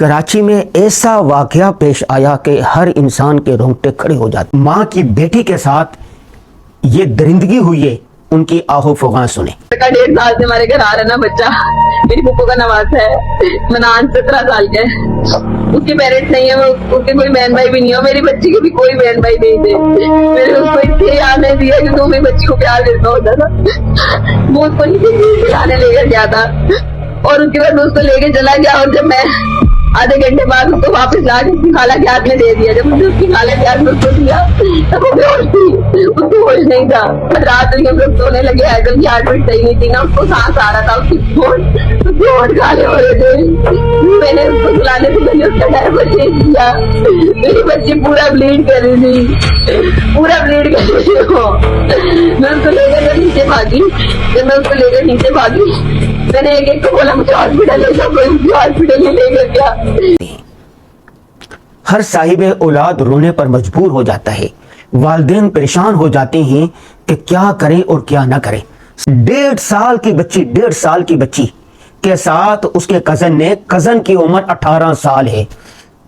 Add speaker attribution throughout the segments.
Speaker 1: कराची में ऐसा वाकया पेश आया कि हर इंसान के रोंगटे खड़े हो जाते। माँ की बेटी के साथ ये दरिंदगी हुई है, उनकी आहो फुगां सुने।
Speaker 2: 1.5 साल से हमारे घर आ रहा ना बच्चा, मेरी पुप्पो का नवाज है, मनान 17 साल का है। उसके पेरेंट्स नहीं है, वो उसके कोई बहन भाई भी नहीं है, मेरी बच्ची के भी कोई बहन भाई नहीं थे। मैंने उसको इसलिए याद नहीं दिया कि तो मेरी बच्ची को प्यार देता होता था। वो उसको नीचे खिलाने लेकर गया था और उसके बाद उसको लेके चला गया, और जब मैं आधे घंटे बाद उसको वापस ला के उसकी खाला के हाथ में दे दिया। जब मुझे उसकी खाला के हाथ में उसको दिया तब वो बेहोश थी, उसको होश नहीं था। रात में हम लोग सोने लगे, आइकल की हार्ट बीट सही नहीं थी ना, उसको सांस आ रहा था, उसके होंठ काले हो रहे थे। मैंने उसको सुलाने से पहले उसका डायपर चेंज किया। मेरी बच्ची पूरा ब्लीड कर रही थी, पूरा ब्लीड कर रही थी। मैं उसको लेकर नीचे भागी, जब मैं उसको लेकर नीचे भागी मैंने एक को बोला मुझे हॉस्पिटल ले जाओ, कोई मुझे हॉस्पिटल में लेकर गया।
Speaker 1: हर साहिब औलाद रोने पर मजबूर हो जाता है। वालिदैन परेशान हो जाते हैं कि क्या करें और क्या ना करें। 1.5 साल की बच्ची के साथ उसके कजन की उम्र 18 साल है,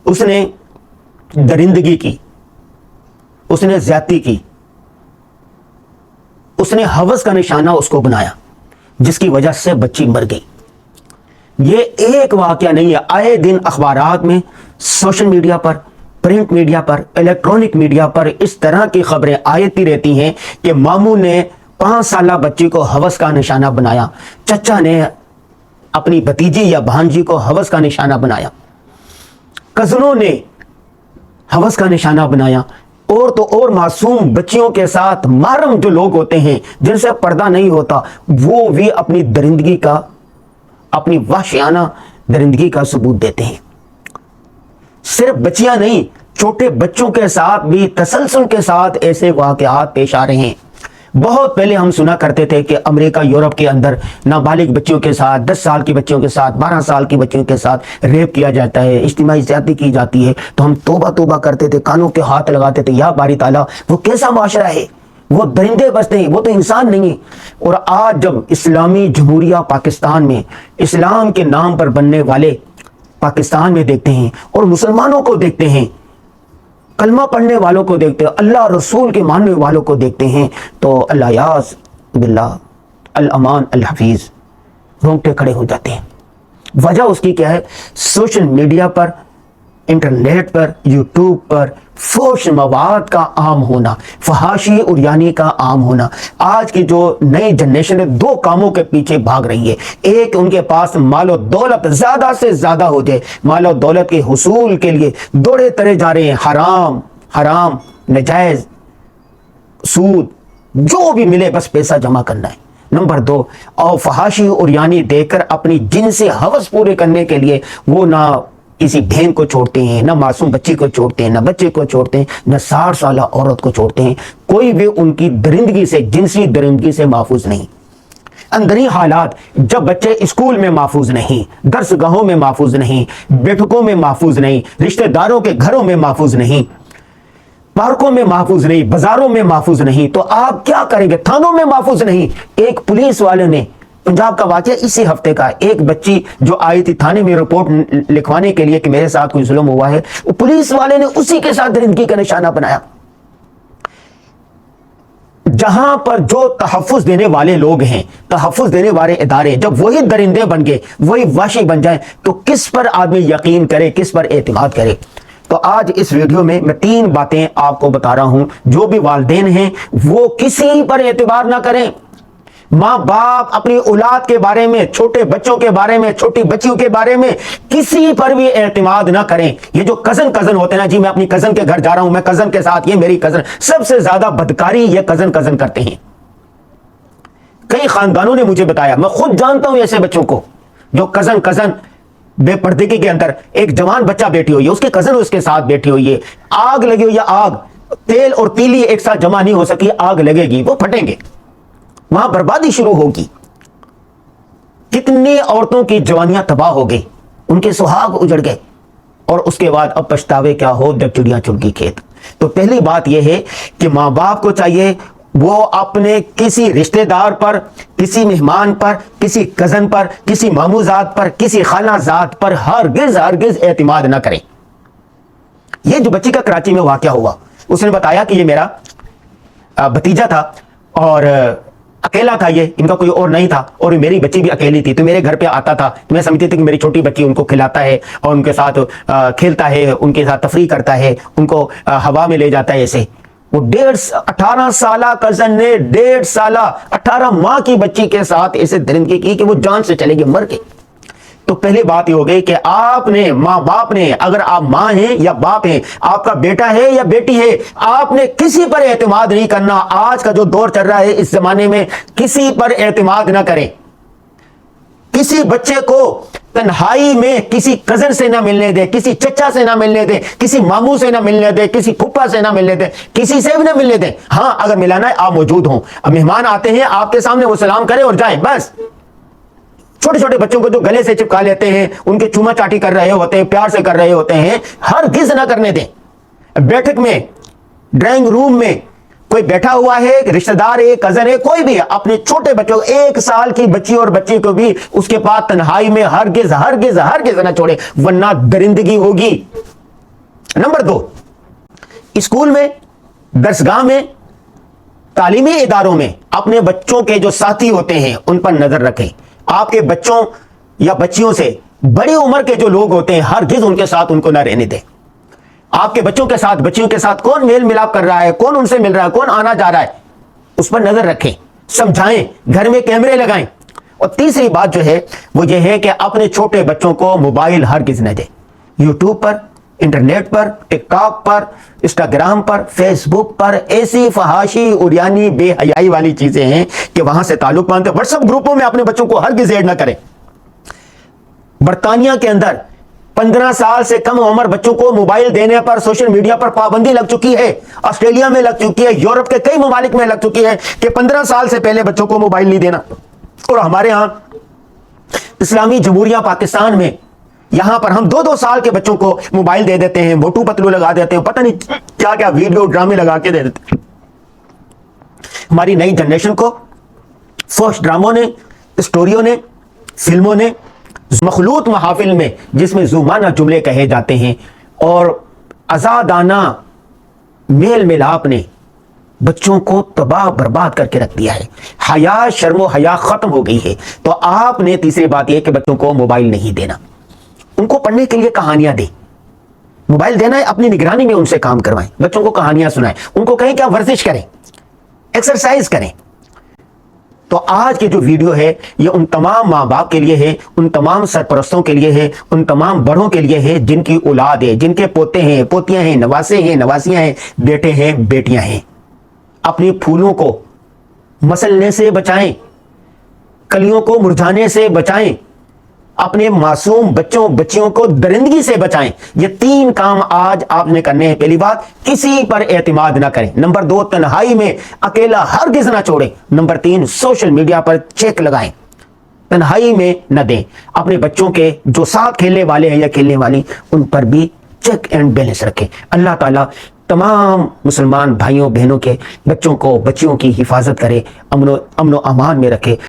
Speaker 1: उसने दरिंदगी की, उसने ज्यादती की, उसने हवस का निशाना उसको बनाया, जिसकी वजह से बच्ची मर गई। ये एक वाकया नहीं है, आए दिन अखबारात में, सोशल मीडिया पर, प्रिंट मीडिया पर, इलेक्ट्रॉनिक मीडिया पर इस तरह की खबरें आती रहती हैं कि मामू ने 5 साला बच्ची को हवस का निशाना बनाया, चचा ने अपनी भतीजी या भांजी को हवस का निशाना बनाया, कजनों ने हवस का निशाना बनाया, और तो और मासूम बच्चियों के साथ मारम जो लोग होते हैं जिनसे पर्दा नहीं होता, वो भी अपनी दरिंदगी का, अपनी वहशियाना दरिंदगी का सबूत देते हैं। सिर्फ बच्चियां नहीं, छोटे बच्चों के साथ भी तसलसल के साथ ऐसे वाकयात पेश आ रहे हैं। बहुत पहले हम सुना करते थे कि अमेरिका, यूरोप के अंदर नाबालिग बच्चियों के साथ, 10 साल की बच्चियों के साथ, 12 साल की बच्चियों के साथ रेप किया जाता है, इज्तिमाई ज़्यादती की जाती है। तो हम तौबा तौबा करते थे, कानों के हाथ लगाते थे, या बारी ताला वो कैसा माशरा है, वो दरिंदे बसते हैं, वो तो इंसान नहीं है। और आज जब इस्लामी जमहूरिया पाकिस्तान में इस्लाम के नाम पर बनने वाले पाकिस्तान में देखते हैं और मुसलमानों को देखते हैं, कलमा पढ़ने वालों को देखते हैं, अल्लाह रसूल के मानने वालों को देखते हैं, तो अल्लाह यास बिल्लाह अल अमान अल हफीज, रोंगटे खड़े हो जाते हैं। वजह उसकी क्या है? सोशल मीडिया पर, इंटरनेट पर, यूट्यूब पर फोश मवाद का आम होना, फहाशी और यानी का आम होना। आज की जो नई जनरेशन है 2 कामों के पीछे भाग रही है। एक, उनके पास मालो दौलत ज्यादा से ज्यादा हो जाए, मालो दौलत के हुसूल के लिए दौड़े तरे जा रहे हैं, हराम नजायज सूद जो भी मिले बस पैसा जमा करना है। नंबर 2, और फहाशी और यानी देकर अपनी जिनसी हवस पूरे करने के लिए वो ना किसी बहन को छोड़ते हैं, ना मासूम बच्ची को छोड़ते हैं, ना बच्चे को छोड़ते हैं, ना 60 साला औरत को छोड़ते हैं। कोई भी उनकी दरिंदगी से, जिनसी दरिंदगी से महफूज नहीं। अंदरी हालात, जब बच्चे स्कूल में महफूज नहीं, दरसगाहों में महफूज नहीं, बैठकों में महफूज नहीं, रिश्तेदारों के घरों में महफूज नहीं, पार्कों में महफूज नहीं, बाजारों में महफूज नहीं, तो आप क्या करेंगे? थानों में महफूज नहीं। एक पुलिस वाले ने, पंजाब का वाकया इसी हफ्ते का, एक बच्ची जो आई थी थाने में रिपोर्ट लिखवाने के लिए कि मेरे साथ कोई जुल्म हुआ है, पुलिस वाले ने उसी के साथ दरिंदगी का निशाना बनाया। जहां पर जो तहफ्फुज देने वाले लोग हैं, तहफ्फुज देने वाले इदारे, जब वही दरिंदे बन गए, वही वाशी बन जाए, तो किस पर आदमी यकीन करे, किस पर एतमाद करे? तो आज इस वीडियो में मैं 3 बातें आपको बता रहा हूं। जो भी वालिदैन हैं वो किसी पर एतबार ना करें। माँ बाप अपनी औलाद के बारे में, छोटे बच्चों के बारे में, छोटी बच्चियों के बारे में किसी पर भी एतमाद ना करें। ये जो कजन होते हैं ना, जी मैं अपनी कजन के घर जा रहा हूं, मैं कजन के साथ, ये मेरी कजन, सबसे ज्यादा बदकारी ये कजन करते हैं। कई खानदानों ने मुझे बताया, मैं खुद जानता हूं ऐसे बच्चों को, जो कजन बेपर्दगी के अंदर, एक जवान बच्चा बैठी हुई है, उसके कजन उसके साथ बैठी हुई है, आग लगी हुई है, आग, तेल और तीली एक साथ जमा नहीं हो सकी, आग लगेगी, वो फटेंगे, वहां बर्बादी शुरू होगी। कितनी औरतों की जवानियां तबाह हो गई, उनके सुहाग उजड़ गए, और उसके बाद अब पछतावे क्या हो जब चिड़ियां चुग गई खेत। तो पहली बात यह है कि माँ बाप को चाहिए وہ اپنے کسی رشتہ دار پر، کسی مہمان پر، کسی کزن پر، کسی ماموں ذات پر، کسی خالہ ذات پر ہرگز اعتماد نہ کریں۔ یہ جو بچی کا کراچی میں واقعہ ہوا، اس نے بتایا کہ یہ میرا بھتیجا تھا اور اکیلا تھا، یہ ان کا کوئی اور نہیں تھا، اور میری بچی بھی اکیلی تھی، تو میرے گھر پہ آتا تھا، تو میں سمجھتی تھی کہ میری چھوٹی بچی ان کو کھلاتا ہے اور ان کے ساتھ کھیلتا ہے، ان کے ساتھ تفریح کرتا ہے، ان کو ہوا میں لے جاتا ہے ایسے۔ وہ 18 سالہ کزن نے 18 ماہ کی بچی کے ساتھ ایسے درندگی کی کہ وہ جان سے چلے گی، مر کے۔ تو پہلے بات یہ ہو گئی کہ آپ نے، ماں باپ نے، اگر آپ ماں ہیں یا باپ ہیں، آپ کا بیٹا ہے یا بیٹی ہے، آپ نے کسی پر اعتماد نہیں کرنا۔ آج کا جو دور چل رہا ہے اس زمانے میں، کسی پر اعتماد نہ کریں۔ کسی بچے کو تنہائی میں کسی کزن سے نہ ملنے دے، کسی چچا سے نہ ملنے دے، کسی ماموں سے نہ ملنے دے، کسی پھپھا سے نہ ملنے دے، کسی سے بھی نہ ملنے دے۔ ہاں اگر ملانا ہے آپ موجود ہوں، اب مہمان آتے ہیں آپ کے سامنے، وہ سلام کریں اور جائیں، بس۔ چھوٹے چھوٹے بچوں کو جو گلے سے چپکا لیتے ہیں، ان کے چوما چاٹی کر رہے ہوتے ہیں، پیار سے کر رہے ہوتے ہیں، ہرگز نہ کرنے دیں۔ بیٹھک میں، ڈرائنگ روم میں کوئی بیٹھا ہوا ہے، رشتہ دار ہے، کزن ہے، کوئی بھی ہے، اپنے چھوٹے بچوں، 1 سال کی بچی اور بچے کو بھی اس کے پاس تنہائی میں ہرگز نہ چھوڑے، ورنہ درندگی ہوگی۔ نمبر 2، اسکول میں، درسگاہ میں، تعلیمی اداروں میں اپنے بچوں کے جو ساتھی ہوتے ہیں ان پر نظر رکھیں۔ آپ کے بچوں یا بچیوں سے بڑی عمر کے جو لوگ ہوتے ہیں ہرگز ان کے ساتھ ان کو نہ رہنے دیں۔ آپ کے بچوں کے ساتھ، بچیوں کے ساتھ کون میل ملاپ کر رہا ہے، کون ان سے مل رہا ہے، کون آنا جا رہا ہے، اس پر نظر رکھیں، سمجھائیں، گھر میں کیمرے لگائیں۔ اور تیسری بات جو ہے وہ یہ ہے کہ اپنے چھوٹے بچوں کو موبائل ہرگز نہ دیں۔ یوٹیوب پر، انٹرنیٹ پر، ٹک ٹاک پر، انسٹاگرام پر، فیس بک پر ایسی فحاشی، اریانی، بے حیائی والی چیزیں ہیں کہ وہاں سے تعلق باندھتے۔ واٹس ایپ گروپوں میں اپنے بچوں کو ہرگز ایڈ نہ کریں۔ برطانیہ کے اندر 15 سال سے کم عمر بچوں کو موبائل دینے پر، سوشل میڈیا پر پابندی لگ چکی ہے۔ آسٹریلیا میں لگ چکی ہے، یورپ کے کئی ممالک میں لگ چکی ہے کہ 15 سال سے پہلے بچوں کو موبائل نہیں دینا۔ اور ہمارے ہاں اسلامی جمہوریہ پاکستان میں، یہاں پر ہم 2 سال کے بچوں کو موبائل دے دیتے ہیں، موٹو پتلو لگا دیتے ہیں، پتہ نہیں کیا کیا ویڈیو ڈرامے لگا کے دے دیتے ہیں۔ ہماری نئی جنریشن کو فحش ڈراموں نے، اسٹوریوں نے، فلموں نے، مخلوط محافل میں جس میں زمانہ جملے کہے جاتے ہیں اور آزادانہ میل ملاپ نے بچوں کو تباہ برباد کر کے رکھ دیا ہے۔ حیا، شرم و حیا ختم ہو گئی ہے۔ تو آپ نے تیسری بات یہ کہ بچوں کو موبائل نہیں دینا، ان کو پڑھنے کے لیے کہانیاں دیں۔ موبائل دینا ہے، اپنی نگرانی میں ان سے کام کروائیں، بچوں کو کہانیاں سنائیں، ان کو کہیں کہ آپ ورزش کریں، ایکسرسائز کریں۔ تو آج کی جو ویڈیو ہے یہ ان تمام ماں باپ کے لیے ہے، ان تمام سرپرستوں کے لیے ہے، ان تمام بڑوں کے لیے ہے جن کی اولاد ہے، جن کے پوتے ہیں، پوتیاں ہیں، نواسے ہیں، نواسیاں ہیں، بیٹے ہیں، بیٹیاں ہیں۔ اپنی پھولوں کو مسلنے سے بچائیں، کلیوں کو مرجھانے سے بچائیں، اپنے معصوم بچوں بچیوں کو درندگی سے بچائیں۔ یہ 3 کام آج آپ نے کرنے ہیں۔ پہلی بات، کسی پر اعتماد نہ کریں۔ نمبر 2، تنہائی میں اکیلا ہرگز نہ چھوڑیں۔ نمبر 3، سوشل میڈیا پر چیک لگائیں، تنہائی میں نہ دیں۔ اپنے بچوں کے جو ساتھ کھیلنے والے ہیں یا کھیلنے والی، ان پر بھی چیک اینڈ بیلنس رکھیں۔ اللہ تعالیٰ تمام مسلمان بھائیوں بہنوں کے بچوں کو، بچیوں کی حفاظت کرے، امن و امان میں رکھے۔